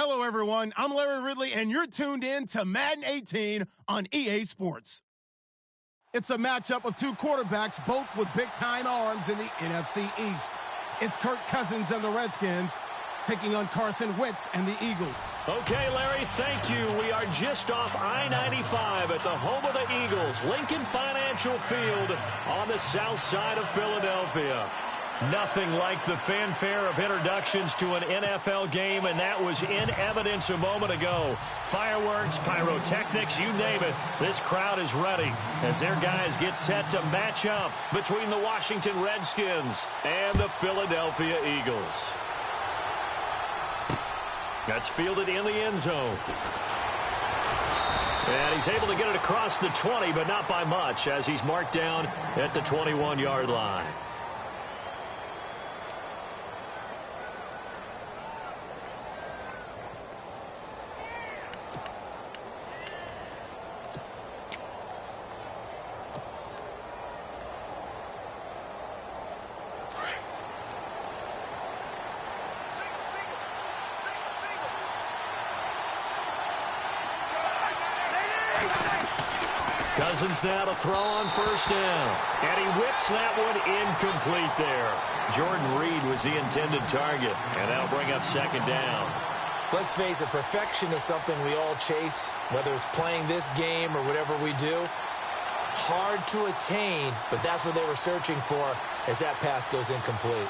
Hello, everyone. I'm Larry Ridley, and you're tuned in to Madden 18 on EA Sports. It's a matchup of two quarterbacks, both with big-time arms in the NFC East. It's Kirk Cousins and the Redskins taking on Carson Wentz and the Eagles. Okay, Larry, thank you. We are just off I-95 at the home of the Eagles, Lincoln Financial Field on the south side of Philadelphia. Nothing like the fanfare of introductions to an NFL game, and that was in evidence a moment ago. Fireworks, pyrotechnics, you name it. This crowd is ready as their guys get set to match up between the Washington Redskins and the Philadelphia Eagles. That's fielded in the end zone. And he's able to get it across the 20, but not by much, as he's marked down at the 21-yard line. Cousins now to throw on first down. And he whips that one incomplete there. Jordan Reed was the intended target. And that'll bring up second down. Let's face it, perfection is something we all chase, whether it's playing this game or whatever we do. Hard to attain, but that's what they were searching for as that pass goes incomplete.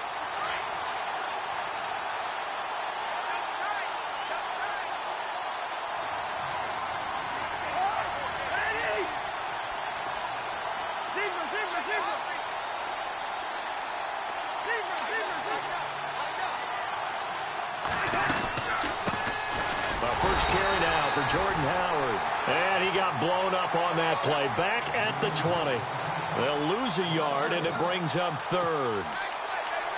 Play back at the 20. They'll lose a yard, and it brings up third.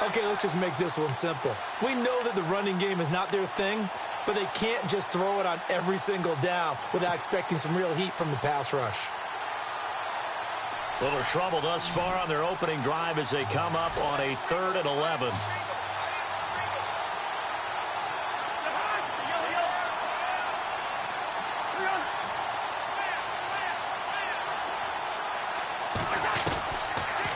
Okay, let's just make this one simple. We know that the running game is not their thing, but they can't just throw it on every single down without expecting some real heat from the pass rush. Little trouble thus far on their opening drive as they come up on a 3rd and 11.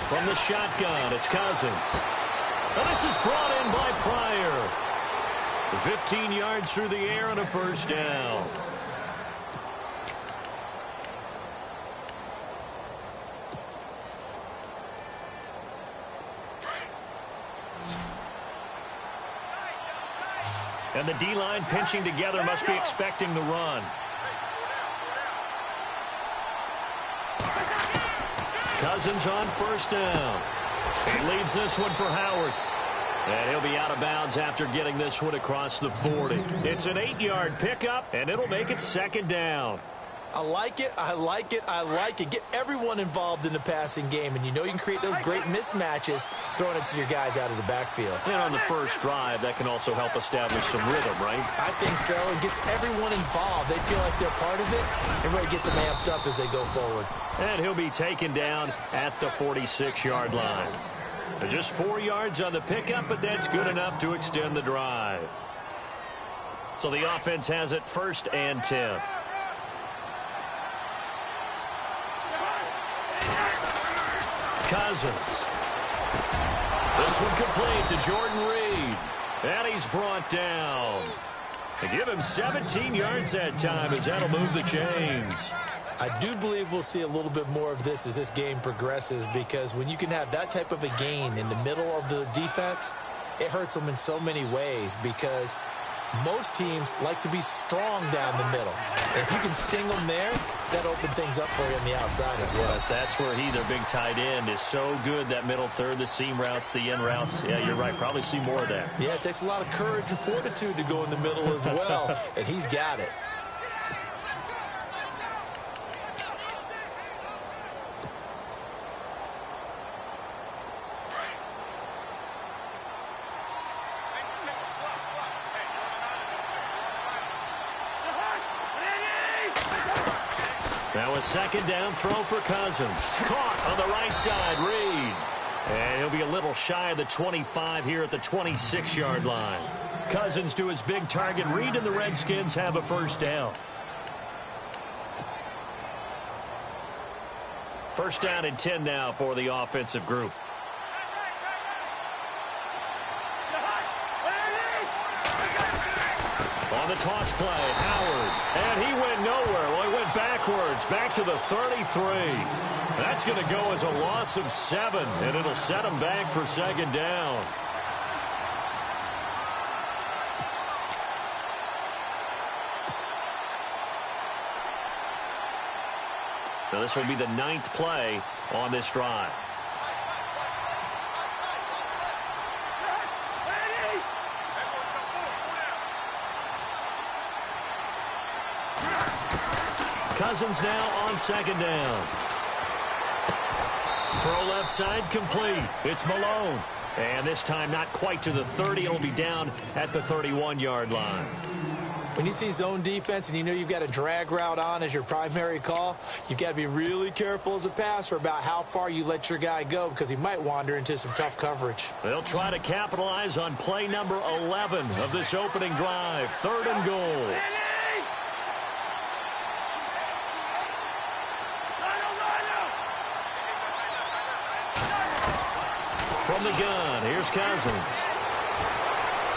From the shotgun, it's Cousins. Now this is brought in by Pryor. 15 yards through the air and a first down. And the D-line pinching together must be expecting the run. Cousins on first down. He leads this one for Howard. And he'll be out of bounds after getting this one across the 40. It's an 8-yard pickup, and it'll make it second down. I like it, I like it, I like it. Get everyone involved in the passing game, and you know you can create those great mismatches throwing it to your guys out of the backfield. And on the first drive, that can also help establish some rhythm, right? I think so. It gets everyone involved. They feel like they're part of it, and really gets them amped up as they go forward. And he'll be taken down at the 46-yard line. Just 4 yards on the pickup, but that's good enough to extend the drive. So the offense has it 1st and 10. Cousins. This one complete to Jordan Reed. And he's brought down. They give him 17 yards that time as that'll move the chains. I do believe we'll see a little bit more of this as this game progresses, because when you can have that type of a gain in the middle of the defense, it hurts them in so many ways, because most teams like to be strong down the middle. And if you can sting them there, that opens things up for you on the outside as well. But that's where their big tight end, is so good, that middle third, the seam routes, the in routes. Yeah, you're right. Probably see more of that. Yeah, it takes a lot of courage and fortitude to go in the middle as well, and he's got it. Now a second down throw for Cousins. Caught on the right side, Reed. And he'll be a little shy of the 25 here at the 26-yard line. Cousins to his big target read, and the Redskins have a first down. First down and 10 now for the offensive group. On the toss play, Howard. And he went nowhere. Well, he went backwards, back to the 33. That's going to go as a loss of 7, and it'll set him back for second down. So this will be the 9th play on this drive. Cousins now on second down. Throw left side complete. It's Malone. And this time not quite to the 30. It'll be down at the 31-yard line. When you see zone defense and you know you've got a drag route on as your primary call, you've got to be really careful as a passer about how far you let your guy go because he might wander into some tough coverage. They'll try to capitalize on play number 11 of this opening drive. 3rd and goal. From the gun, here's Cousins.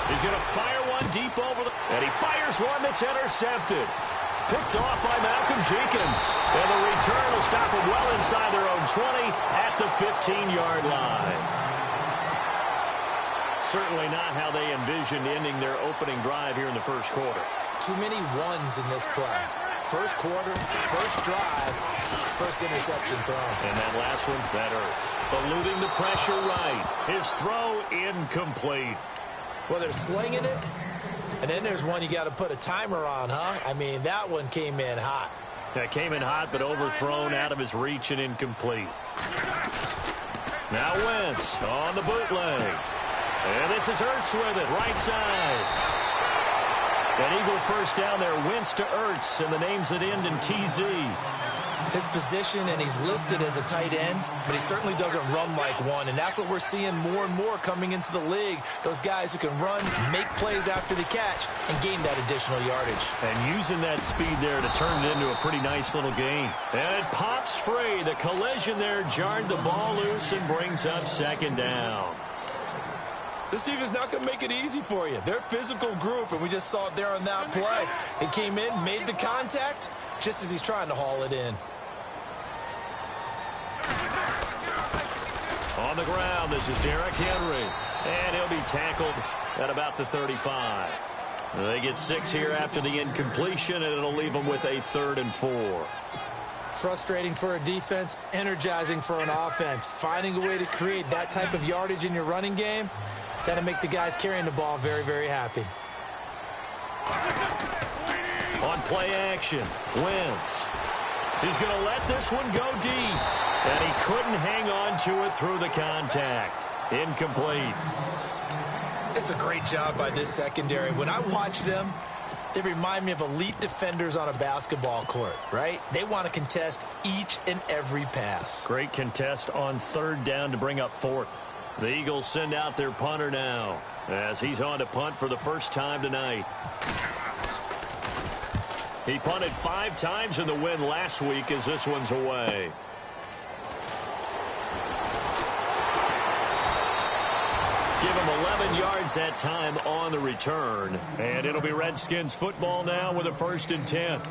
He's going to fire one deep over the... And he fires one that's intercepted. Picked off by Malcolm Jenkins. And the return will stop him well inside their own 20 at the 15-yard line. Certainly not how they envisioned ending their opening drive here in the first quarter. Too many ones in this play. First quarter, first drive, first interception thrown. And that last one, that hurts. Eluding the pressure right. His throw incomplete. Well, they're slinging it, and then there's one you got to put a timer on, huh? I mean, that one came in hot. That came in hot, but overthrown out of his reach and incomplete. Now Wentz on the bootleg. And this is Ertz with it, right side. An Eagle first down there, Wentz to Ertz, and the names that end in TZ. His position, and he's listed as a tight end, but he certainly doesn't run like one, and that's what we're seeing more and more coming into the league. Those guys who can run, make plays after the catch, and gain that additional yardage. And using that speed there to turn it into a pretty nice little game. And it pops free. The collision there jarred the ball loose and brings up second down. This team is not going to make it easy for you. They're a physical group, and we just saw it there on that play. It came in, made the contact, just as he's trying to haul it in. On the ground, this is Derrick Henry. And he'll be tackled at about the 35. They get 6 here after the incompletion, and it'll leave them with a 3rd and 4. Frustrating for a defense, energizing for an offense. Finding a way to create that type of yardage in your running game, that'll make the guys carrying the ball very, very happy. On play action, Wentz. He's going to let this one go deep. And he couldn't hang on to it through the contact. Incomplete. It's a great job by this secondary. When I watch them, they remind me of elite defenders on a basketball court, right? They want to contest each and every pass. Great contest on 3rd down to bring up 4th. The Eagles send out their punter now as he's on to punt for the first time tonight. He punted 5 times in the win last week as this one's away. Give him 11 yards that time on the return. And it'll be Redskins football now with a 1st and 10.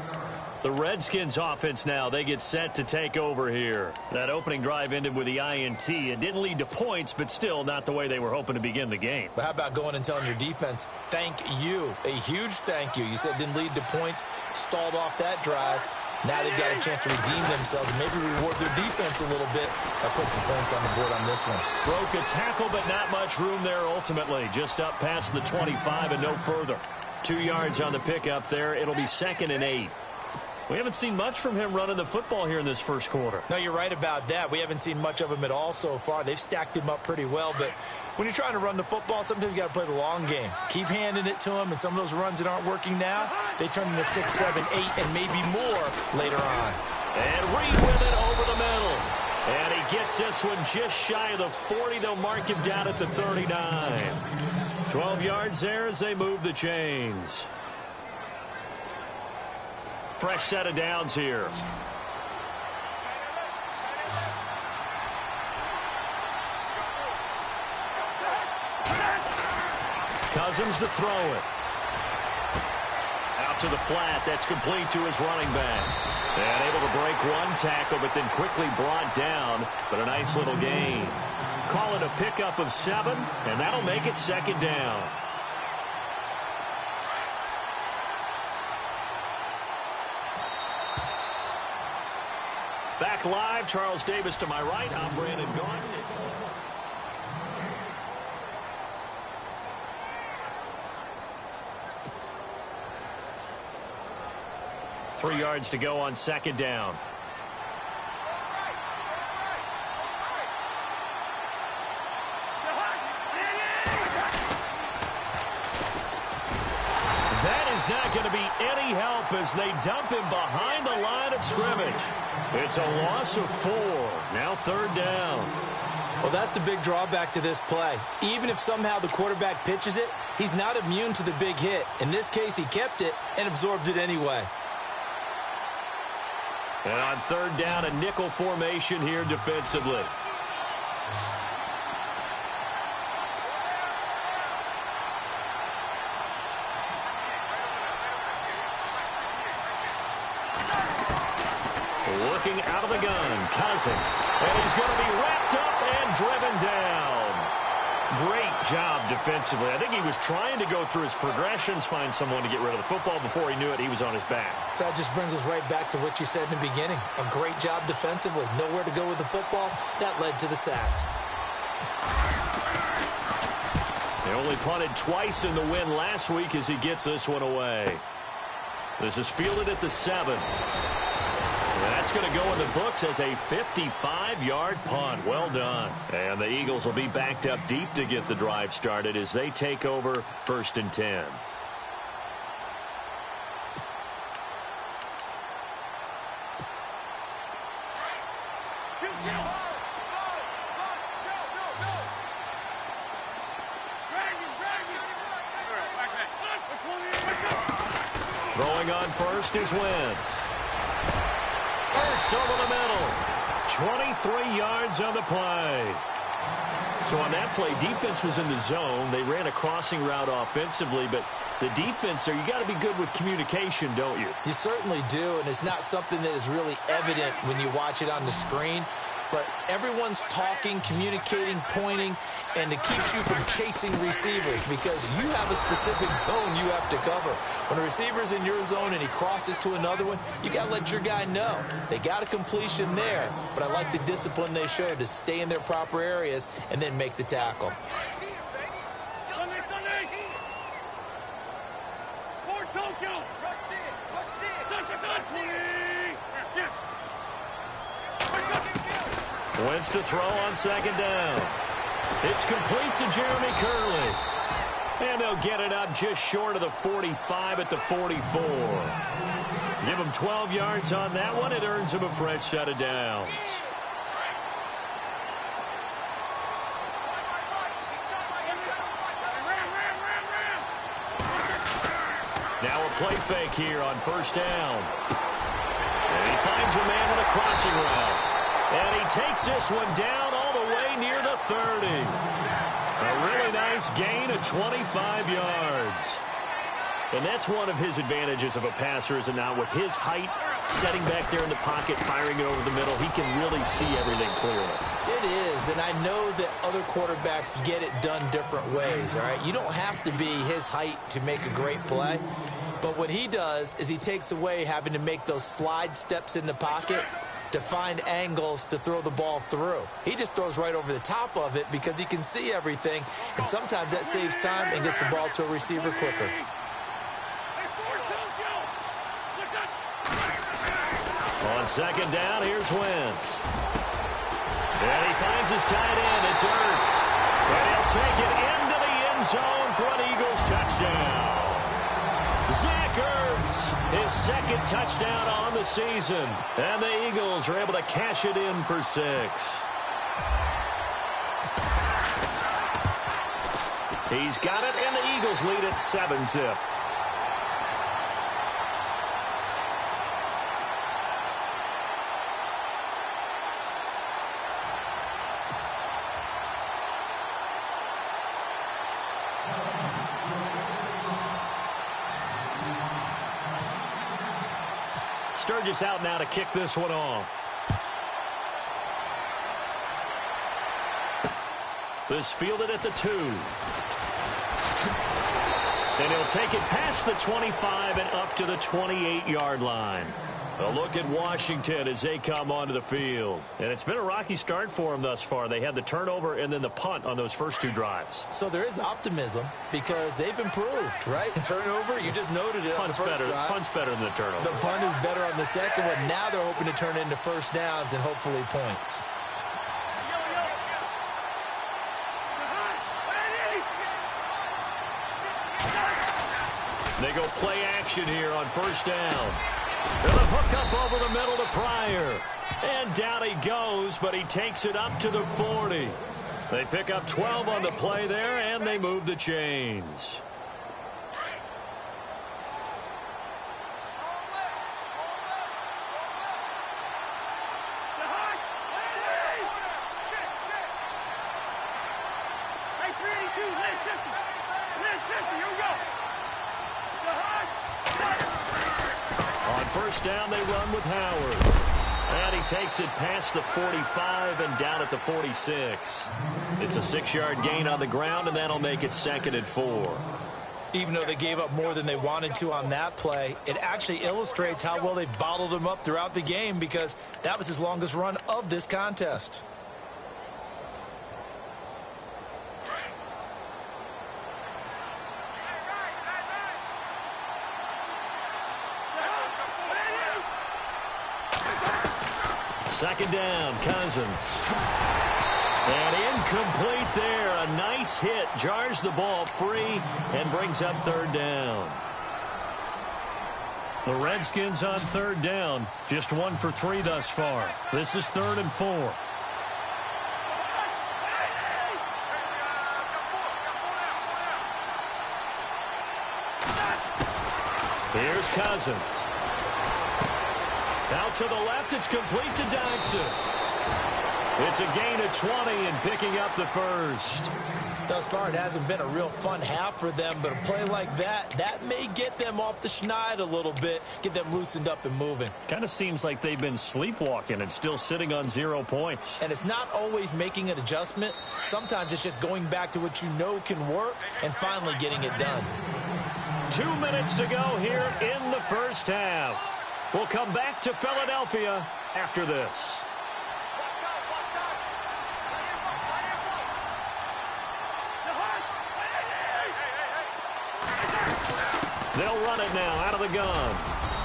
The Redskins offense now, they get set to take over here. That opening drive ended with the INT. It didn't lead to points, but still not the way they were hoping to begin the game. But how about going and telling your defense, thank you, a huge thank you. You said it didn't lead to points, stalled off that drive. Now they've got a chance to redeem themselves and maybe reward their defense a little bit by putting some points on the board on this one. Broke a tackle, but not much room there ultimately. Just up past the 25 and no further. 2 yards on the pickup there. It'll be 2nd and 8. We haven't seen much from him running the football here in this first quarter. No, you're right about that. We haven't seen much of him at all so far. They've stacked him up pretty well, but when you're trying to run the football, sometimes you got to play the long game. Keep handing it to him, and some of those runs that aren't working now, they turn into 6, 7, 8, and maybe more later on. And Reed with it over the middle. And he gets this one just shy of the 40. They'll mark him down at the 39. 12 yards there as they move the chains. Fresh set of downs here. Cousins to throw it. Out to the flat. That's complete to his running back. And able to break one tackle, but then quickly brought down. But a nice little gain. Call it a pickup of 7, and that'll make it second down. Back live, Charles Davis to my right. I'm Brandon Gordon. 3 yards to go on second down. That is not going to be any help as they dump him behind the line of scrimmage. It's a loss of 4. Now third down. Well, that's the big drawback to this play. Even if somehow the quarterback pitches it, he's not immune to the big hit. In this case, he kept it and absorbed it anyway. And on third down, a nickel formation here defensively. Looking out of the gun, Cousins. And he's going to be wrapped up and driven down. Great job defensively. I think he was trying to go through his progressions, find someone to get rid of the football. Before he knew it, he was on his back. So that just brings us right back to what you said in the beginning. A great job defensively. Nowhere to go with the football. That led to the sack. They only punted twice in the win last week as he gets this one away. This is fielded at the 7. That's going to go in the books as a 55-yard punt. Well done. And the Eagles will be backed up deep to get the drive started as they take over 1st and 10. Throwing on first is Wentz. Hurts over the middle. 23 yards on the play. So on that play, defense was in the zone. They ran a crossing route offensively, but the defense there, you got to be good with communication, don't you? You certainly do, and it's not something that is really evident when you watch it on the screen. But everyone's talking, communicating, pointing, and it keeps you from chasing receivers because you have a specific zone you have to cover. When a receiver's in your zone and he crosses to another one, you got to let your guy know. They got a completion there, but I like the discipline they showed to stay in their proper areas and then make the tackle. Wentz to throw on second down. It's complete to Jeremy Curley. And they'll get it up just short of the 45 at the 44. Give him 12 yards on that one. It earns him a fresh set of downs. Now a play fake here on first down. And he finds a man with a crossing route. And he takes this one down all the way near the 30. A really nice gain of 25 yards. And that's one of his advantages of a passer, is it not? With his height, setting back there in the pocket, firing it over the middle, he can really see everything clearly. It is, and I know that other quarterbacks get it done different ways, all right? You don't have to be his height to make a great play. But what he does is he takes away having to make those slide steps in the pocket to find angles to throw the ball through. He just throws right over the top of it because he can see everything, and sometimes that saves time and gets the ball to a receiver quicker. On second down, here's Wentz. And he finds his tight end. It's Ertz. And he'll take it into the end zone for an Eagles touchdown. Zach skirts. His second touchdown on the season. And the Eagles are able to cash it in for 6. He's got it, and the Eagles lead at 7-zip. Sturgis out now to kick this one off. This fielded at the 2. And he'll take it past the 25 and up to the 28-yard line. A look at Washington as they come onto the field. And it's been a rocky start for them thus far. They had the turnover and then the punt on those first 2 drives. So there is optimism because they've improved, right? Turnover, you just noted it. Punt's better. Punt's better than the turnover. The punt is better on the second one. Now they're hoping to turn it into first downs and hopefully points. They go play action here on first down. And a hook up over the middle to Pryor. And down he goes, but he takes it up to the 40. They pick up 12 on the play there, and they move the chains. First down, they run with Howard. And he takes it past the 45 and down at the 46. It's a 6-yard gain on the ground, and that'll make it 2nd and 4. Even though they gave up more than they wanted to on that play, it actually illustrates how well they've bottled him up throughout the game because that was his longest run of this contest. Second down, Cousins. And incomplete there. A nice hit. Jars the ball free and brings up 3rd down. The Redskins on 3rd down. Just 1 for 3 thus far. This is 3rd and 4. Here's Cousins. Out to the left, it's complete to Dodson. It's a gain of 20 and picking up the first. Thus far, it hasn't been a real fun half for them, but a play like that may get them off the schneid a little bit, get them loosened up and moving. Kind of seems like they've been sleepwalking and still sitting on 0 points. And it's not always making an adjustment. Sometimes it's just going back to what you know can work and finally getting it done. 2 minutes to go here in the first half. We'll come back to Philadelphia after this. They'll run it now out of the gun.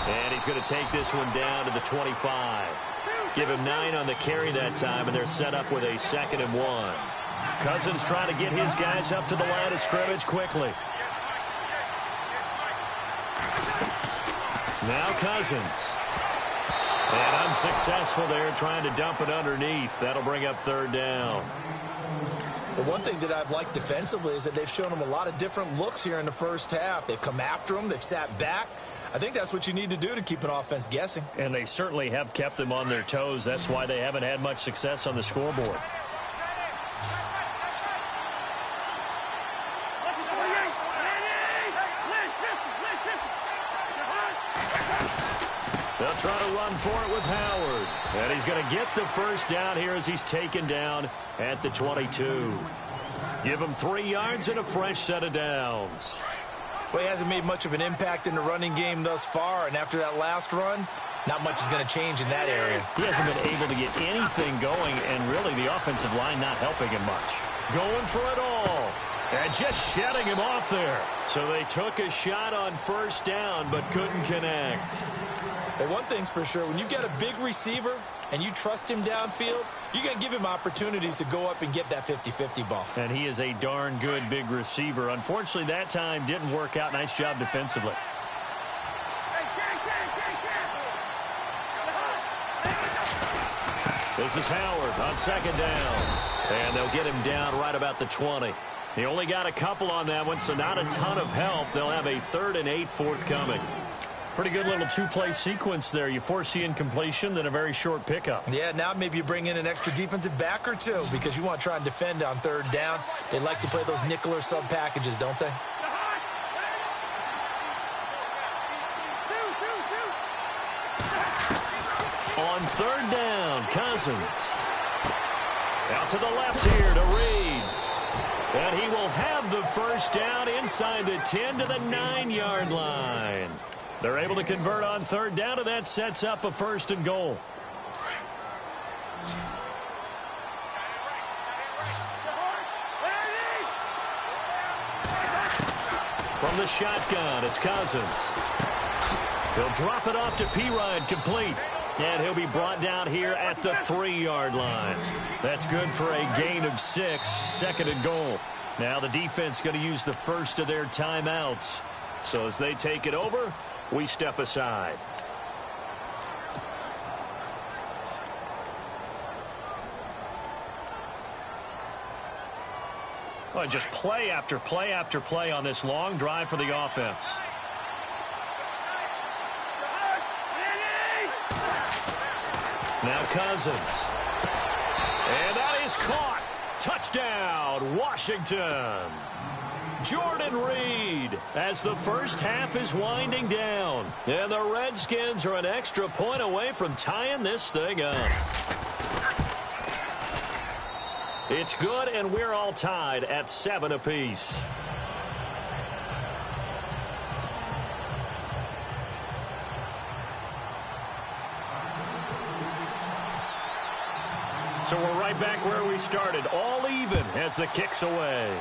And he's going to take this one down to the 25. Give him 9 on the carry that time, and they're set up with a 2nd and 1. Cousins trying to get his guys up to the line of scrimmage quickly. Now Cousins. And unsuccessful there, trying to dump it underneath. That'll bring up 3rd down. The one thing that I've liked defensively is that they've shown them a lot of different looks here in the first half. They've come after them. They've sat back. I think that's what you need to do to keep an offense guessing. And they certainly have kept them on their toes. That's why they haven't had much success on the scoreboard. They'll try to run for it with Howard. And he's going to get the first down here as he's taken down at the 22. Give him 3 yards and a fresh set of downs. Well, he hasn't made much of an impact in the running game thus far, and after that last run, not much is going to change in that area. He hasn't been able to get anything going, and really the offensive line not helping him much. Going for it all. And just shutting him off there. So they took a shot on first down, but couldn't connect. Well, one thing's for sure, when you get a big receiver and you trust him downfield, you're going to give him opportunities to go up and get that 50-50 ball. And he is a darn good big receiver. Unfortunately, that time didn't work out. Nice job defensively. This is Howard on second down. And they'll get him down right about the 20. He only got a couple on that one, so not a ton of help. They'll have a 3rd and 8 forthcoming. Pretty good little two-play sequence there. You force the incompletion, then a very short pickup. Yeah, now maybe you bring in an extra defensive back or two because you want to try and defend on 3rd down. They like to play those nickel or sub packages, don't they? On 3rd down, Cousins. Out to the left here to Reed. And he will have the first down inside the 10 to the 9-yard line. They're able to convert on 3rd down, and that sets up a 1st and goal. From the shotgun, it's Cousins. He'll drop it off to P-Ryan, complete. And he'll be brought down here at the 3-yard line. That's good for a gain of 6, 2nd and goal. Now the defense going to use the first of their timeouts. So as they take it over, we step aside. Well, just play after play after play on this long drive for the offense. Now Cousins. And that is caught. Touchdown, Washington. Jordan Reed as the first half is winding down. And the Redskins are an extra point away from tying this thing up. It's good, and we're all tied at 7 apiece. So we're right back where we started, all even as the kick's away.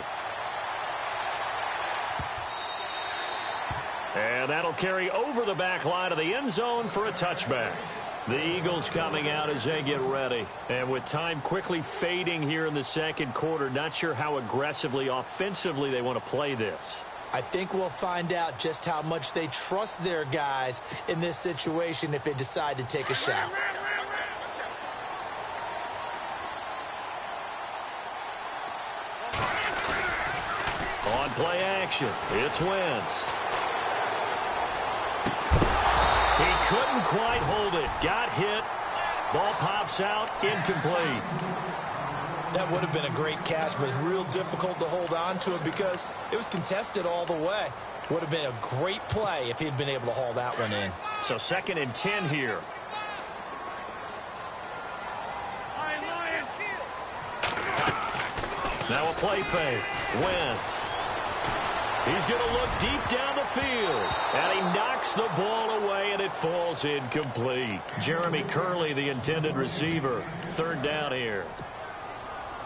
And that'll carry over the back line of the end zone for a touchback. The Eagles coming out as they get ready. And with time quickly fading here in the 2nd quarter, not sure how aggressively, offensively they want to play this. I think we'll find out just how much they trust their guys in this situation if they decide to take a shot. On play action, it's Wentz. He couldn't quite hold it. Got hit. Ball pops out. Incomplete. That would have been a great catch, but it's real difficult to hold on to it because it was contested all the way. Would have been a great play if he'd been able to haul that one in. So 2nd and 10 here. Now a play fake. Wentz. He's going to look deep down the field. And he knocks the ball away, and it falls incomplete. Jeremy Curley, the intended receiver. 3rd down here.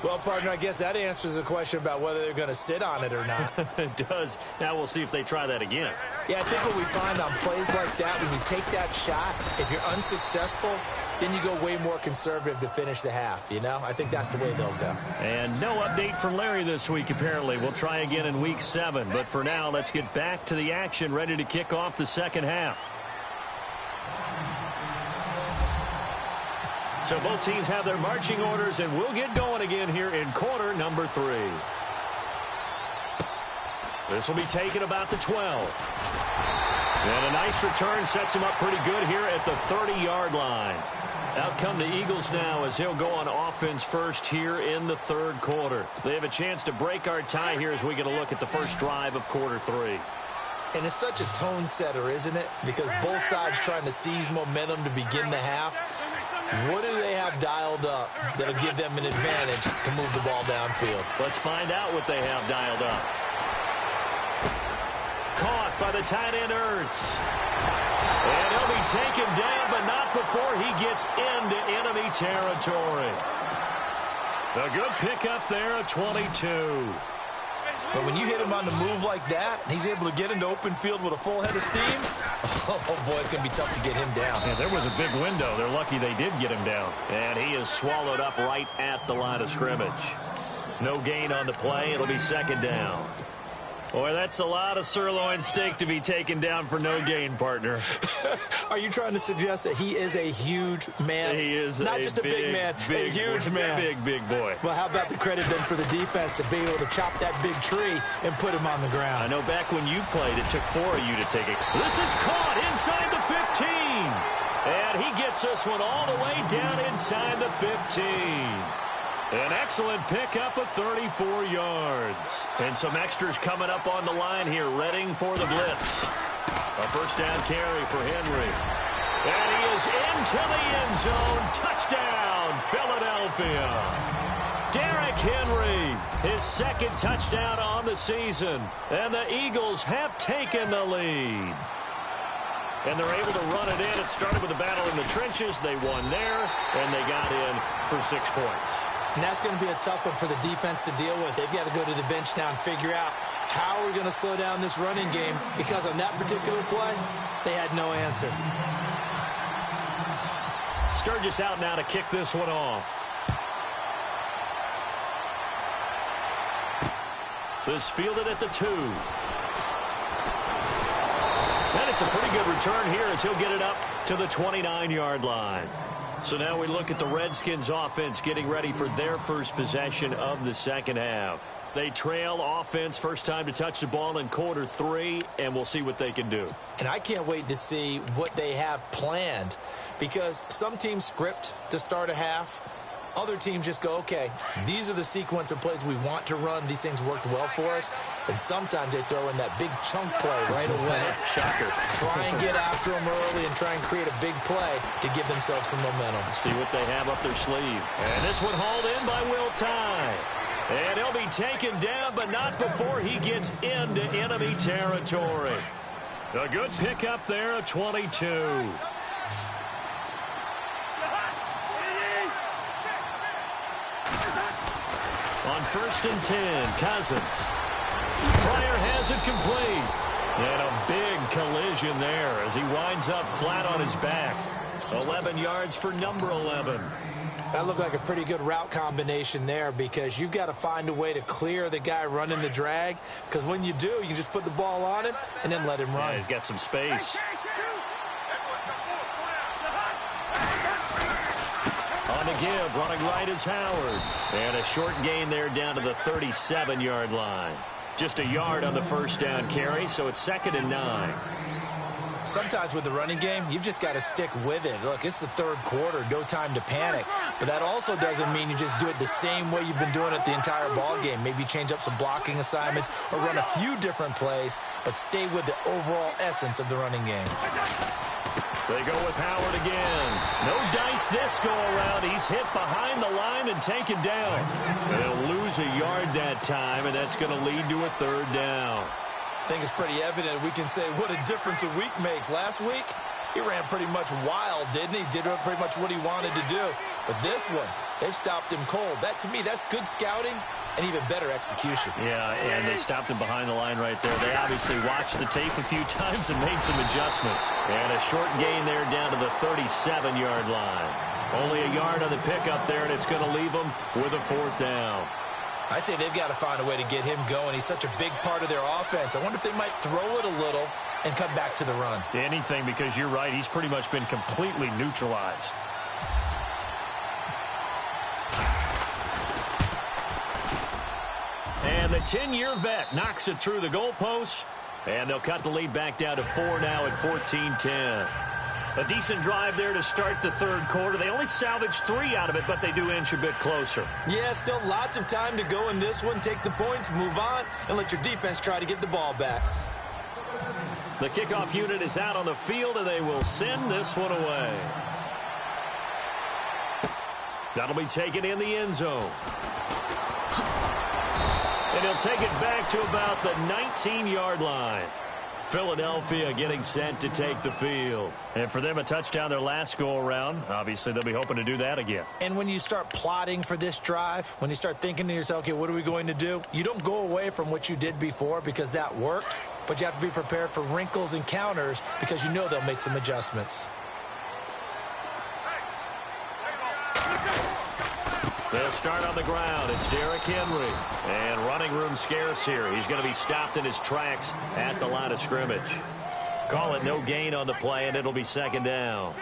Well, partner, I guess that answers the question about whether they're going to sit on it or not. It does. Now we'll see if they try that again. Yeah, I think what we find on plays like that, when you take that shot, if you're unsuccessful, then you go way more conservative to finish the half, you know? I think that's the way they'll go. And no update from Larry this week, apparently. We'll try again in week 7. But for now, let's get back to the action, ready to kick off the 2nd half. So both teams have their marching orders, and we'll get going again here in quarter number 3. This will be taken about the 12. And a nice return sets him up pretty good here at the 30-yard line. Out come the Eagles now as he'll go on offense first here in the 3rd quarter. They have a chance to break our tie here as we get a look at the first drive of quarter 3. And it's such a tone setter, isn't it? Because both sides trying to seize momentum to begin the half. What do they have dialed up that'll give them an advantage to move the ball downfield? Let's find out what they have dialed up. Caught by the tight end, Ertz. And he'll be taken down, but not before he gets into enemy territory. A good pickup there at 22. But when you hit him on the move like that, and he's able to get into open field with a full head of steam, oh boy, it's going to be tough to get him down. Yeah, there was a big window. They're lucky they did get him down. And he is swallowed up right at the line of scrimmage. No gain on the play. It'll be 2nd down. Boy, that's a lot of sirloin steak to be taken down for no gain, partner. Are you trying to suggest that he is a huge man? He is not just a big man, a huge man. Big boy. Well, how about the credit then for the defense to be able to chop that big tree and put him on the ground? I know back when you played, it took 4 of you to take it. This is caught inside the 15. And he gets this one all the way down inside the 15. An excellent pickup of 34 yards. And some extras coming up on the line here, readying for the blitz. A first down carry for Henry. And he is into the end zone. Touchdown, Philadelphia. Derrick Henry, his second touchdown on the season. And the Eagles have taken the lead. And they're able to run it in. It started with a battle in the trenches. They won there, and they got in for 6 points. And that's going to be a tough one for the defense to deal with. They've got to go to the bench now and figure out how we're going to slow down this running game, because on that particular play, they had no answer. Sturgis out now to kick this one off. This fielded at the 2. And it's a pretty good return here as he'll get it up to the 29-yard line. So now we look at the Redskins offense getting ready for their first possession of the second half. They trail offense, first time to touch the ball in quarter 3, and we'll see what they can do. And I can't wait to see what they have planned, because some teams script to start a half. Other teams just go, okay, these are the sequence of plays we want to run. These things worked well for us. And sometimes they throw in that big chunk play right away. Shocker. Try and get after them early and try and create a big play to give themselves some momentum. See what they have up their sleeve. And this one hauled in by Will Tye. And he'll be taken down, but not before he gets into enemy territory. A good pickup there, a 22. On 1st and 10, Cousins. Pryor has it complete. And a big collision there as he winds up flat on his back. 11 yards for number 11. That looked like a pretty good route combination there, because you've got to find a way to clear the guy running the drag, because when you do, you can just put the ball on him and then let him run. Yeah, he's got some space. On the give, running right is Howard. And a short gain there down to the 37-yard line. Just a yard on the first down carry, so it's 2nd and 9. Sometimes with the running game, you've just got to stick with it. Look, it's the 3rd quarter, no time to panic. But that also doesn't mean you just do it the same way you've been doing it the entire ball game. Maybe change up some blocking assignments or run a few different plays, but stay with the overall essence of the running game. They go with Howard again. No dice this go-around. He's hit behind the line and taken down. They'll lose a yard that time, and that's going to lead to a 3rd down. I think it's pretty evident. We can say what a difference a week makes. Last week, he ran pretty much wild, didn't he? Did pretty much what he wanted to do. But this one, they've stopped him cold. That, to me, that's good scouting and even better execution. Yeah, and they stopped him behind the line right there. They obviously watched the tape a few times and made some adjustments. And a short gain there down to the 37-yard line. Only a yard on the pickup there, and it's going to leave them with a 4th down. I'd say they've got to find a way to get him going. He's such a big part of their offense. I wonder if they might throw it a little and come back to the run. Anything, because you're right. He's pretty much been completely neutralized. And the 10-year vet knocks it through the goalposts. And they'll cut the lead back down to 4 now at 14-10. A decent drive there to start the 3rd quarter. They only salvaged 3 out of it, but they do inch a bit closer. Yeah, still lots of time to go in this one. Take the points, move on, and let your defense try to get the ball back. The kickoff unit is out on the field, and they will send this one away. That'll be taken in the end zone. And he'll take it back to about the 19-yard line. Philadelphia getting set to take the field. And for them, a touchdown their last go-around. Obviously, they'll be hoping to do that again. And when you start plotting for this drive, when you start thinking to yourself, okay, what are we going to do? You don't go away from what you did before because that worked, but you have to be prepared for wrinkles and counters because you know they'll make some adjustments. They'll start on the ground. It's Derrick Henry. And running room scarce here. He's going to be stopped in his tracks at the line of scrimmage. Call it no gain on the play, and it'll be second down.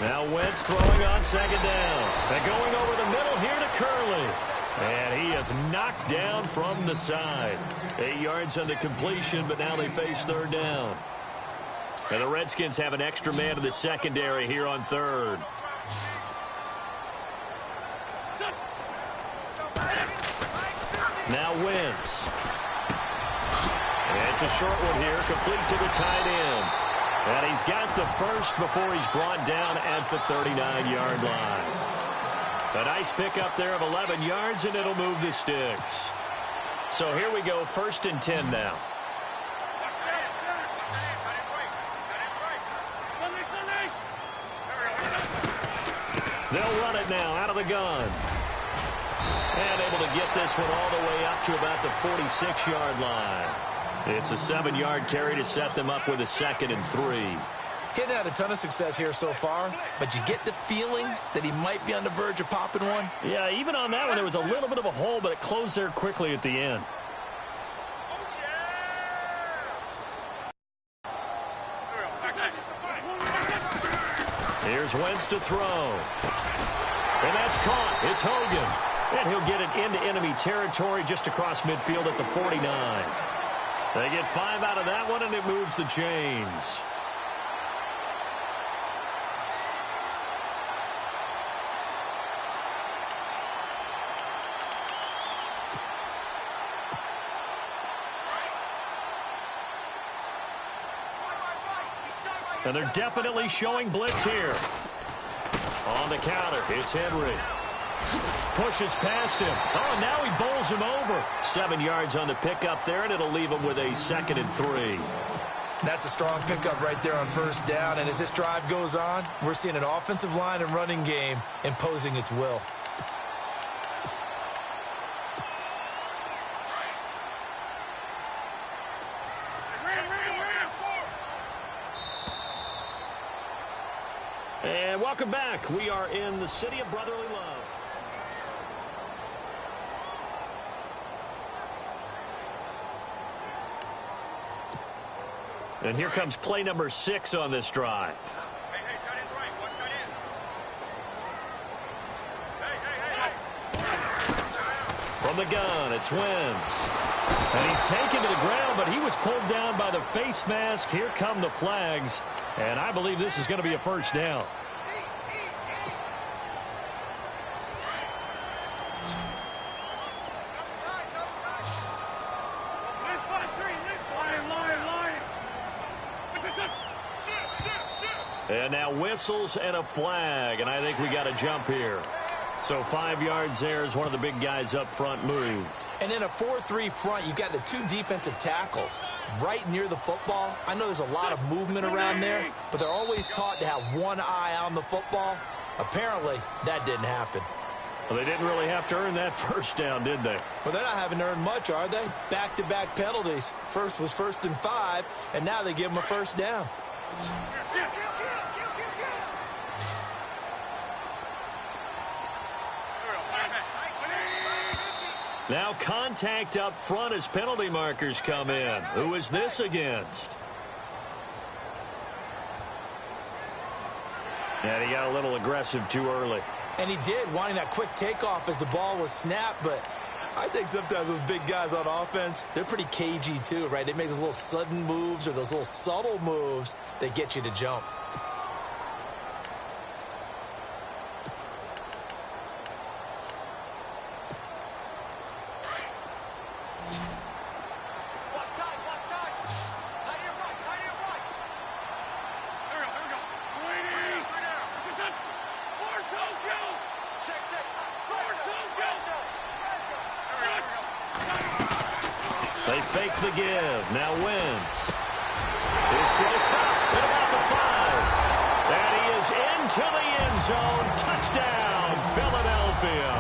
Now Wentz throwing on second down. And going over the middle here to Curley. And he is knocked down from the side. 8 yards on the completion, but now they face third down. And the Redskins have an extra man in the secondary here on third. Now Wentz. And it's a short one here, complete to the tight end. And he's got the first before he's brought down at the 39-yard line. A nice pickup there of 11 yards, and it'll move the sticks. So here we go, 1st and 10 now. They'll run it now out of the gun. And able to get this one all the way up to about the 46-yard line. It's a 7-yard carry to set them up with a 2nd and 3. Getting had a ton of success here so far, but you get the feeling that he might be on the verge of popping one. Yeah, even on that one, there was a little bit of a hole, but it closed there quickly at the end. Here's Wentz to throw. And that's caught. It's Hogan. And he'll get it into enemy territory just across midfield at the 49. They get 5 out of that one, and it moves the chains. And they're definitely showing blitz here. On the counter, it's Henry. Pushes past him. Oh, and now he bowls him over. 7 yards on the pickup there, and it'll leave him with a 2nd and 3. That's a strong pickup right there on 1st down. And as this drive goes on, we're seeing an offensive line and running game imposing its will. And welcome back. We are in the city of brotherly love. And here comes play number 6 on this drive. Hey, tight end's right. One tight end. From the gun, it's Wentz. And he's taken to the ground, but he was pulled down by the face mask. Here come the flags. And I believe this is going to be a 1st down. And now whistles and a flag, and I think we got a jump here. So 5 yards there as one of the big guys up front moved. And in a 4-3 front, you got the 2 defensive tackles right near the football. I know there's a lot of movement around there, but they're always taught to have one eye on the football. Apparently, that didn't happen. Well, they didn't really have to earn that 1st down, did they? Well, they're not having to earn much, are they? Back-to-back penalties. First was 1st and 5, and now they give them a 1st down. Now contact up front as penalty markers come in. Who is this against? And he got a little aggressive too early. And he did, wanting that quick takeoff as the ball was snapped, but I think sometimes those big guys on offense, they're pretty cagey too, right? They make those little sudden moves or those little subtle moves that get you to jump. They fake the give. Now Wentz. His throw caught at about the 5. And he is in into the end zone. Touchdown, Philadelphia.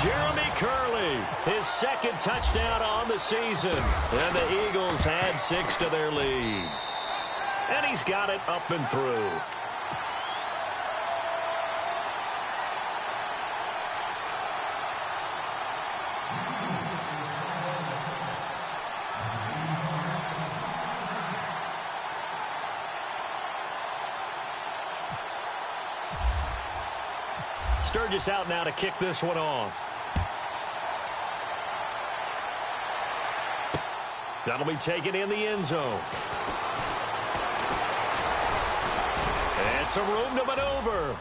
Jeremy Curley, his second touchdown on the season. And the Eagles add 6 to their lead. And he's got it up and through. Sturgis out now to kick this one off. That'll be taken in the end zone. And some room to maneuver.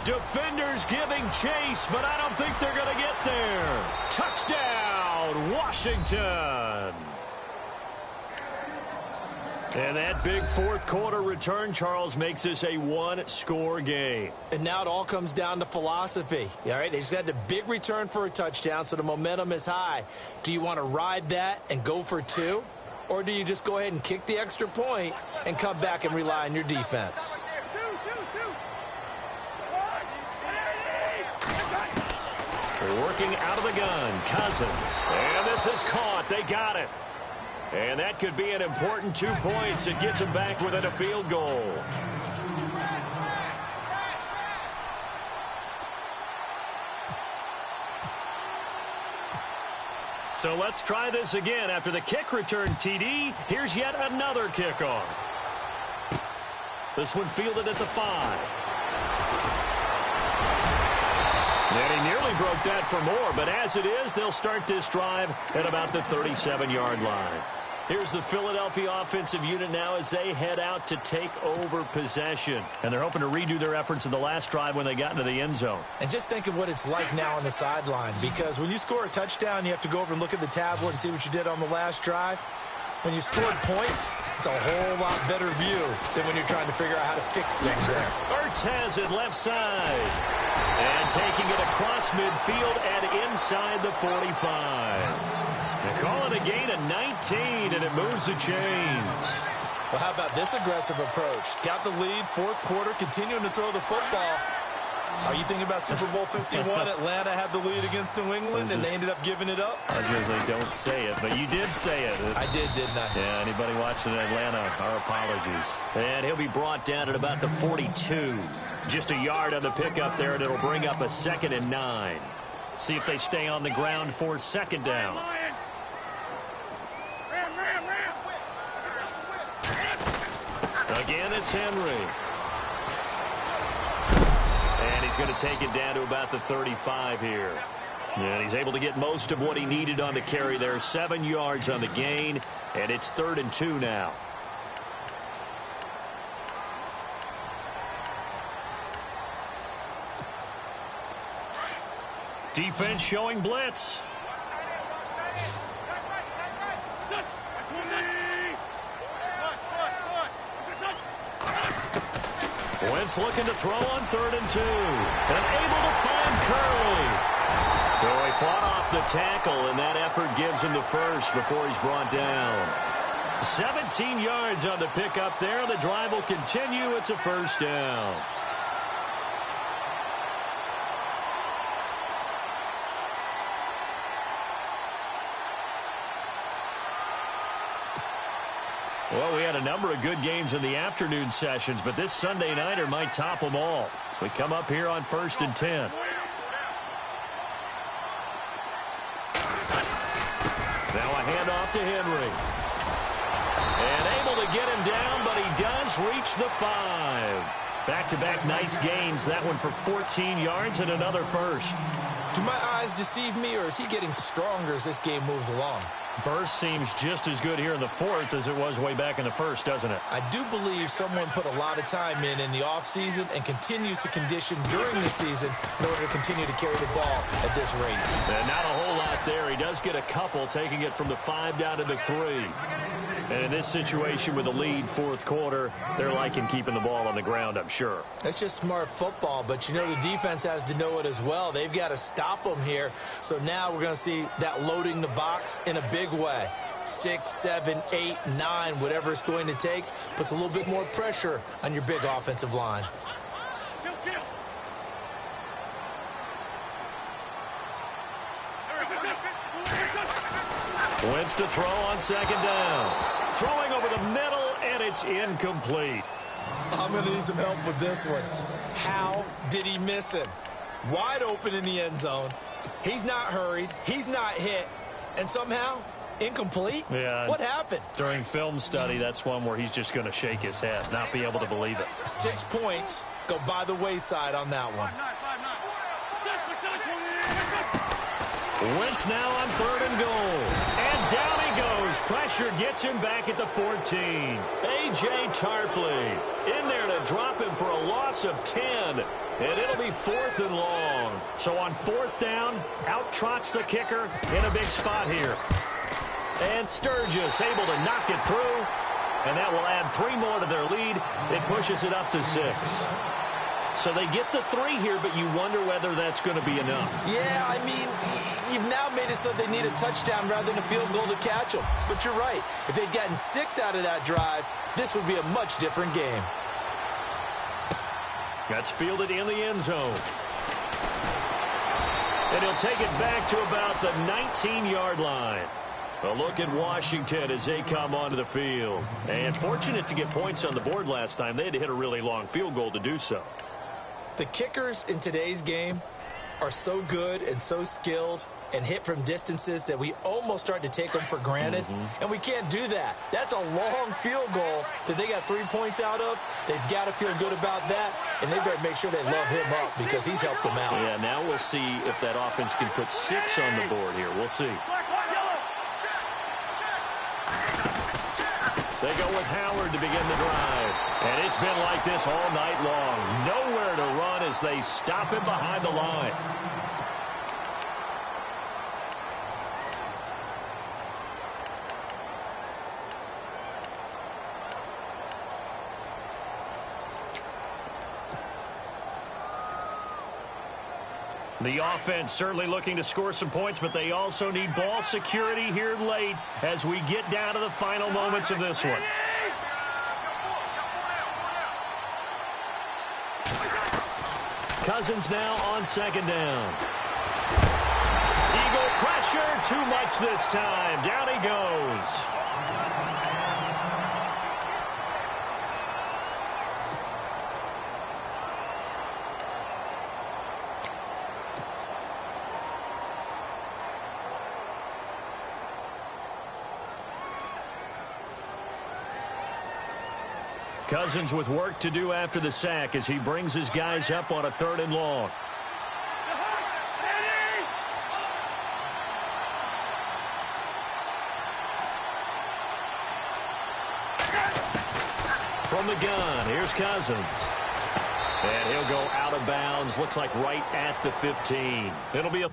Defenders giving chase, but I don't think they're going to get there. Touchdown, Washington. And that big fourth quarter return, Charles, makes this a one-score game. And now it all comes down to philosophy. All right, they just had a big return for a touchdown, so the momentum is high. Do you want to ride that and go for 2? Or do you just go ahead and kick the extra point and come back and rely on your defense? Working out of the gun, Cousins. And this is caught. They got it. And that could be an important 2 points. It gets them back within a field goal. So let's try this again. After the kick return TD, here's yet another kickoff. This one fielded at the 5. And he nearly broke that for more, but as it is, they'll start this drive at about the 37-yard line. Here's the Philadelphia offensive unit now as they head out to take over possession. And they're hoping to redo their efforts in the last drive when they got into the end zone. And just think of what it's like now on the sideline, because when you score a touchdown, you have to go over and look at the tablet and see what you did on the last drive. When you scored points, it's a whole lot better view than when you're trying to figure out how to fix things there. Ertz has it left side. And taking it across midfield and inside the 45. They call it a gain of 19, and it moves the chains. Well, how about this aggressive approach? Got the lead, fourth quarter, continuing to throw the football. Are you thinking about Super Bowl 51? Atlanta had the lead against New England, and they ended up giving it up? I usually don't say it, but you did say it. I did, didn't I? Yeah, anybody watching in Atlanta, our apologies. And he'll be brought down at about the 42. Just a yard on the pickup there, and it'll bring up a 2nd and 9. See if they stay on the ground for second down. Again, it's Henry. And he's going to take it down to about the 35 here. And he's able to get most of what he needed on the carry there. 7 yards on the gain, and it's 3rd and 2 now. Defense showing blitz. Wentz looking to throw on 3rd and 2. And able to find Curley. So he fought off the tackle, and that effort gives him the first before he's brought down. 17 yards on the pickup there. The drive will continue. It's a first down. Well, we had a number of good games in the afternoon sessions, but this Sunday nighter might top them all. So we come up here on 1st and 10. Now a handoff to Henry. And able to get him down, but he does reach the 5. Back-to-back nice gains. That one for 14 yards and another first. Do my eyes deceive me, or is he getting stronger as this game moves along? Burst seems just as good here in the 4th as it was way back in the 1st, doesn't it? I do believe someone put a lot of time in the offseason and continues to condition during the season in order to continue to carry the ball at this rate. And not a whole lot there. He does get a couple, taking it from the 5 down to the 3. And in this situation with the lead, 4th quarter, they're liking keeping the ball on the ground, I'm sure. That's just smart football, but you know the defense has to know it as well. They've got to stop them here. So now we're going to see that loading the box in a big way. 6, 7, 8, 9, whatever it's going to take, puts a little bit more pressure on your big offensive line. Wentz to throw on second down. Throwing over the middle, and it's incomplete. I'm going to need some help with this one. How did he miss him? Wide open in the end zone. He's not hurried. He's not hit. And somehow, incomplete? Yeah. What happened? During film study, that's one where he's just going to shake his head, not be able to believe it. 6 points go by the wayside on that one. Wentz now on 3rd and goal. And down he goes. Pressure gets him back at the 14. A.J. Tarpley in there to drop him for a loss of 10. And it'll be 4th and long. So on 4th down, out trots the kicker in a big spot here. And Sturgis able to knock it through. And that will add 3 more to their lead. It pushes it up to 6. So they get the 3 here, but you wonder whether that's going to be enough. Yeah, I mean, you've now made it so they need a touchdown rather than a field goal to catch them. But you're right. If they'd gotten 6 out of that drive, this would be a much different game. That's fielded in the end zone. And he'll take it back to about the 19-yard line. A look at Washington as they come onto the field. And fortunate to get points on the board last time. They had to hit a really long field goal to do so. The kickers in today's game are so good and so skilled and hit from distances that we almost start to take them for granted. And we can't do that. That's a long field goal that they got 3 points out of. They've got to feel good about that, and they better make sure they love him up because he's helped them out. Yeah, now we'll see if that offense can put 6 on the board here. We'll see. They go with Howard to begin the drive. And it's been like this all night long. Nowhere to run as they stop him behind the line. The offense certainly looking to score some points, but they also need ball security here late as we get down to the final moments of this one. Cousins now on second down. Eagle pressure, too much this time. Down he goes. Cousins with work to do after the sack as he brings his guys up on a 3rd and long. From the gun, here's Cousins. And he'll go out of bounds, looks like right at the 15. It'll be a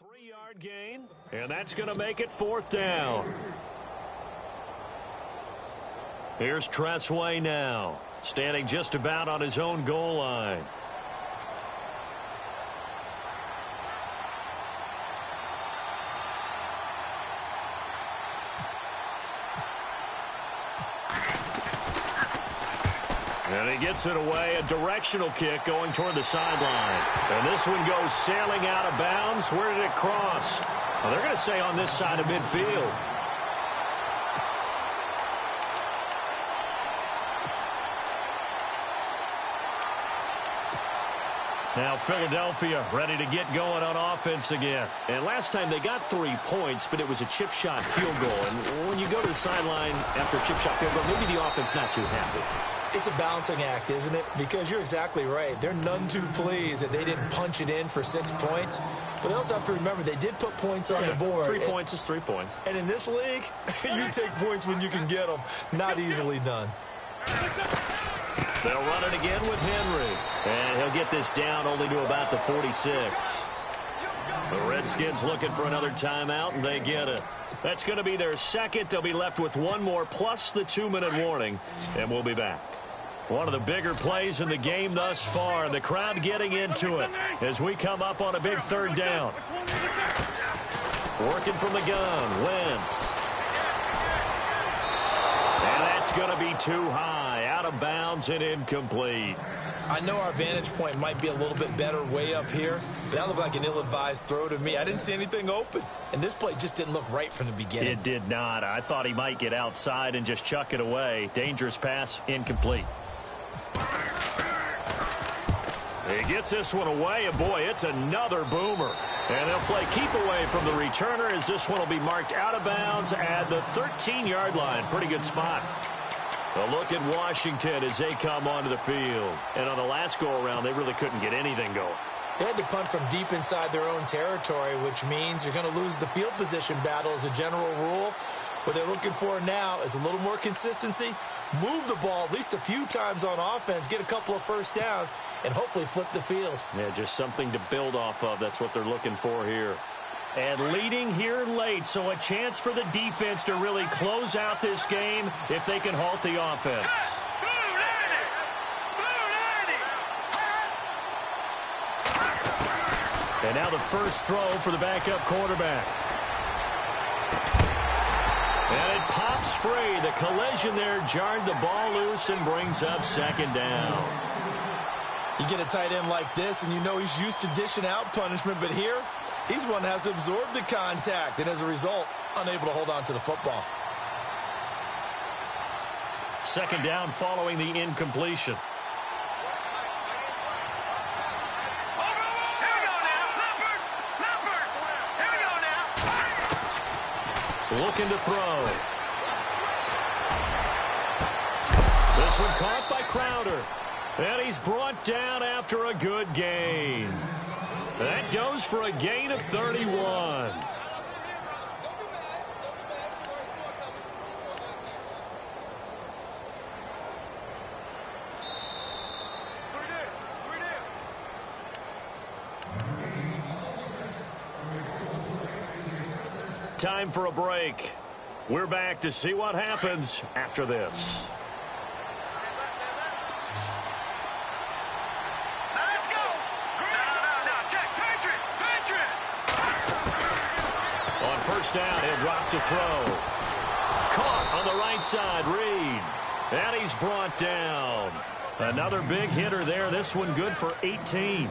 3-yard gain, and that's going to make it 4th down. Here's Tressway now, standing just about on his own goal line. And he gets it away, a directional kick going toward the sideline. And this one goes sailing out of bounds. Where did it cross? Well, they're going to say on this side of midfield. Now Philadelphia ready to get going on offense again. And last time they got 3 points, but it was a chip shot field goal. And when you go to the sideline after a chip shot field goal, maybe the offense not too happy. It's a balancing act, isn't it? Because you're exactly right. They're none too pleased that they didn't punch it in for 6 points. But they also have to remember they did put points on the board. 3 points is 3 points. And in this league, you take points when you can get them. Not easily done. They'll run it again with Henry. And he'll get this down only to about the 46. The Redskins looking for another timeout, and they get it. That's going to be their second. They'll be left with one more, plus the 2-minute warning, and we'll be back. One of the bigger plays in the game thus far, and the crowd getting into it as we come up on a big third down. Working from the gun, Wentz. And that's going to be too high, out of bounds and incomplete. I know our vantage point might be a little bit better way up here, but that looked like an ill-advised throw to me. I didn't see anything open, and this play just didn't look right from the beginning. It did not. I thought he might get outside and just chuck it away. Dangerous pass, incomplete. He gets this one away, and boy, it's another boomer. And they'll play keep away from the returner as this one will be marked out of bounds at the 13-yard line. Pretty good spot. A look at Washington as they come onto the field. And on the last go-around, they really couldn't get anything going. They had to punt from deep inside their own territory, which means you're going to lose the field position battle as a general rule. What they're looking for now is a little more consistency, move the ball at least a few times on offense, get a couple of first downs, and hopefully flip the field. Yeah, just something to build off of. That's what they're looking for here. And leading here late, so a chance for the defense to really close out this game if they can halt the offense. And now the first throw for the backup quarterback. And it pops free. The collision there jarred the ball loose and brings up second down. You get a tight end like this, and you know he's used to dishing out punishment, but here, he's one that has to absorb the contact, and as a result, unable to hold on to the football. Second down following the incompletion. Looking to throw. This one caught by Crowder. And he's brought down after a good gain. That goes for a gain of 31. Time for a break. We're back to see what happens after this. Let's go. No, check. Patriot. On first down, he'll drop to throw. Caught on the right side, Reed. And he's brought down. Another big hitter there. This one good for 18.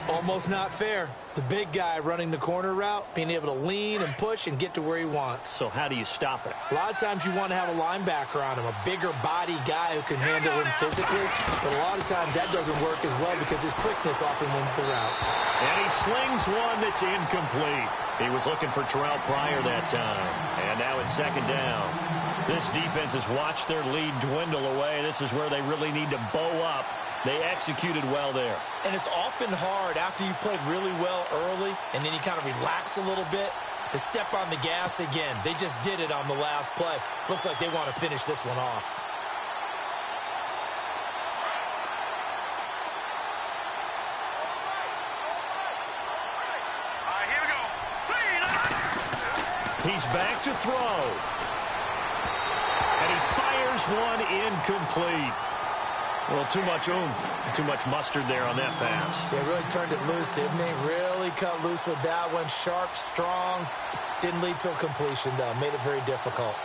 Almost not fair. The big guy running the corner route, being able to lean and push and get to where he wants. So how do you stop it? A lot of times you want to have a linebacker on him, a bigger body guy who can handle him physically. But a lot of times that doesn't work as well because his quickness often wins the route. And he slings one that's incomplete. He was looking for Terrell Pryor that time. And now it's second down. This defense has watched their lead dwindle away. This is where they really need to bow up. They executed well there. And it's often hard after you've played really well early and then you kind of relax a little bit to step on the gas again. They just did it on the last play. Looks like they want to finish this one off. All right, here we go. He's back to throw. And he fires one incomplete. Well, too much oomph, too much mustard there on that pass. Yeah, really turned it loose, didn't he? Really cut loose with that one. Sharp, strong. Didn't lead to a completion, though. Made it very difficult.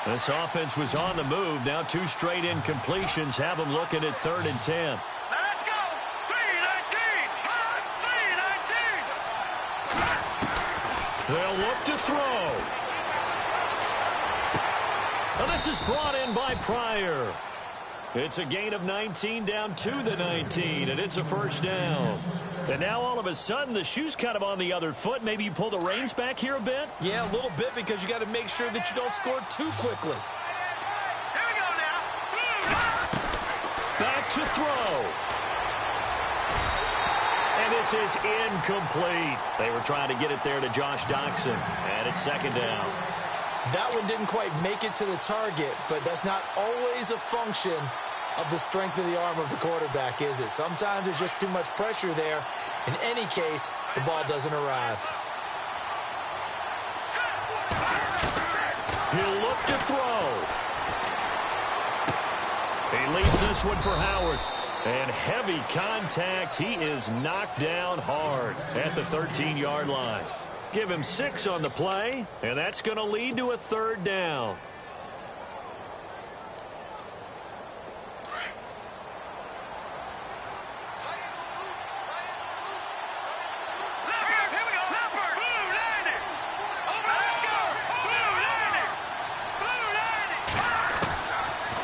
This offense was on the move. Now two straight incompletions have them looking at 3rd and 10. Let's go. 3-19. 3-19. They'll look to throw. Well, this is brought in by Pryor. It's a gain of 19 down to the 19, and it's a first down. And now all of a sudden the shoe's kind of on the other foot. Maybe you pull the reins back here a bit? Yeah, a little bit because you got to make sure that you don't score too quickly. Here we go now. Back to throw. And this is incomplete. They were trying to get it there to Josh Doxson, and it's second down. That one didn't quite make it to the target, but that's not always a function of the strength of the arm of the quarterback, is it? Sometimes there's just too much pressure there. In any case, the ball doesn't arrive. He'll look to throw. He leads this one for Howard. And heavy contact. He is knocked down hard at the 13-yard line. Give him 6 on the play, and that's going to lead to a 3rd down.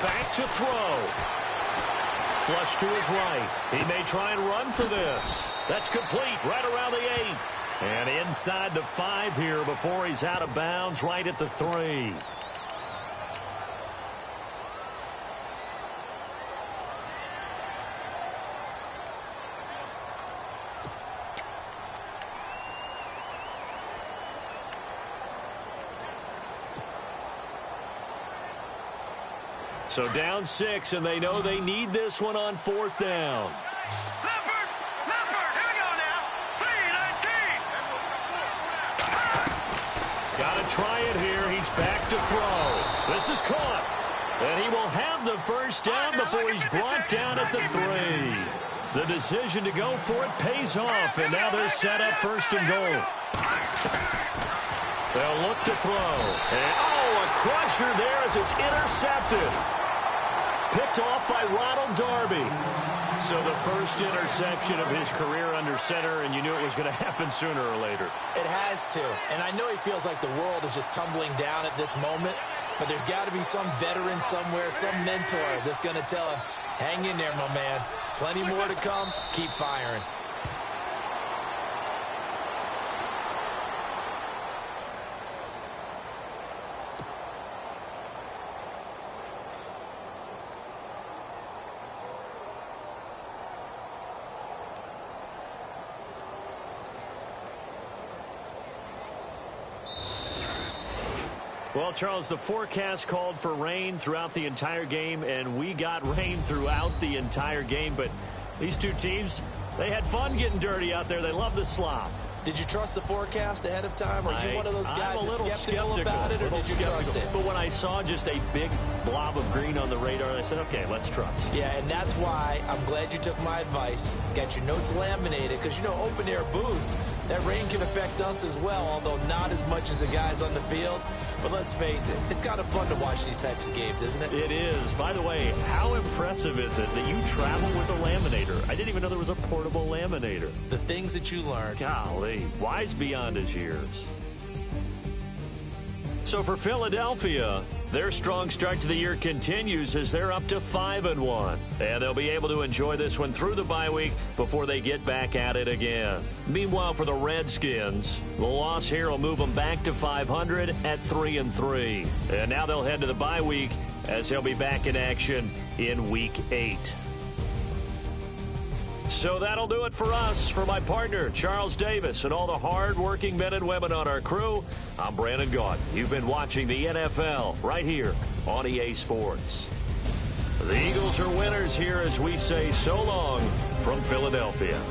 Back to throw. Flush to his right. He may try and run for this. That's complete right around the 8. And inside the 5 here before he's out of bounds right at the 3. So down 6, and they know they need this one on 4th down. Leopard, here we go now. 3-19. Got to try it here. He's back to throw. This is caught. And he will have the 1st down before he's brought down at the 3. The decision to go for it pays off, and now they're set up 1st and goal. They'll look to throw. And, a crusher there as it's intercepted. Picked off by Ronald Darby. So the first interception of his career under center, and you knew it was going to happen sooner or later. It has to. And I know he feels like the world is just tumbling down at this moment, but there's got to be some veteran somewhere, some mentor that's going to tell him, hang in there, my man. Plenty more to come. Keep firing. Well, Charles, the forecast called for rain throughout the entire game, and we got rain throughout the entire game. But these two teams, they had fun getting dirty out there. They love the slop. Did you trust the forecast ahead of time? Are you one of those guys I'm a little that's skeptical about it, or did you trust it? But when I saw just a big blob of green on the radar, I said, okay, let's trust. Yeah, and that's why I'm glad you took my advice. Got your notes laminated, because, you know, open air booth, that rain can affect us as well, although not as much as the guys on the field. But let's face it, it's kind of fun to watch these types of games, isn't it? It is. By the way, how impressive is it that you travel with a laminator? I didn't even know there was a portable laminator. The things that you learn. Golly, wise beyond his years. So for Philadelphia, their strong start to the year continues as they're up to 5-1. And they'll be able to enjoy this one through the bye week before they get back at it again. Meanwhile, for the Redskins, the loss here will move them back to 500 at 3-3. And now they'll head to the bye week as they'll be back in action in Week 8. So that'll do it for us. For my partner, Charles Davis, and all the hard-working men and women on our crew, I'm Brandon Gaudin. You've been watching the NFL right here on EA Sports. The Eagles are winners here as we say so long from Philadelphia.